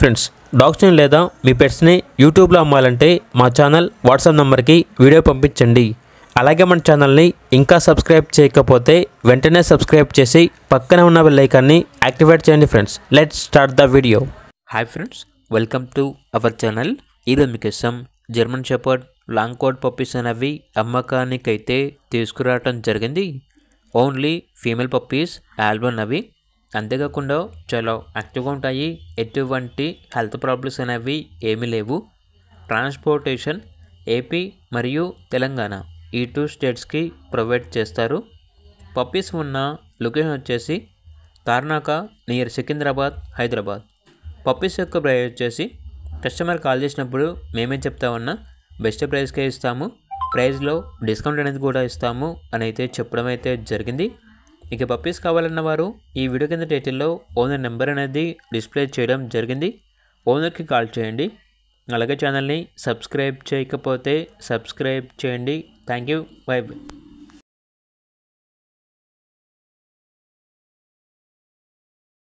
Friends, డాగ్స్ని లేదా మీ పెట్స్ని యూట్యూబ్లో అమ్మాలంటే మా ఛానల్ వాట్సాప్ నెంబర్కి వీడియో పంపించండి. అలాగే మన ఛానల్ని ఇంకా సబ్స్క్రైబ్ చేయకపోతే వెంటనే సబ్స్క్రైబ్ చేసి పక్కన ఉన్న బెల్ ఐకాన్ని యాక్టివేట్ చేయండి. Friends, let's start the video. Hi friends, welcome to our channel. ఈరోజు మీకోసం German shepherd long coat puppies అనేవి అమ్మకానికైతే తీసుకురావటం జరిగింది. ఓన్లీ ఫీమేల్ పప్పీస్ ఆల్బన్ అవి. అంతేకాకుండా చాలా యాక్టివ్గా ఉంటాయి. ఎటువంటి హెల్త్ ప్రాబ్లమ్స్ అనేవి ఏమీ లేవు. ట్రాన్స్పోర్టేషన్ ఏపీ మరియు తెలంగాణ ఈ 2 స్టేట్స్కి ప్రొవైడ్ చేస్తారు. పప్పీస్ ఉన్న లొకేషన్ వచ్చేసి తార్నాక నియర్ సికింద్రాబాద్, హైదరాబాద్. పప్పీస్ యొక్క ప్రైస్ వచ్చేసి కస్టమర్ కాల్ చేసినప్పుడు మేమేం చెప్తామన్నా బెస్ట్ ప్రైస్కే ఇస్తాము, ప్రైస్లో డిస్కౌంట్ అనేది కూడా ఇస్తాము అని అయితే చెప్పడం అయితే జరిగింది. ఇక పప్పీస్ కావాలన్న వారు ఈ వీడియో కింద టైటిల్లో ఓనర్ నెంబర్ అనేది డిస్ప్లే చేయడం జరిగింది. ఓనర్కి కాల్ చేయండి. అలాగే ఛానల్ని సబ్స్క్రైబ్ చేయకపోతే సబ్స్క్రైబ్ చేయండి. Thank you. By by.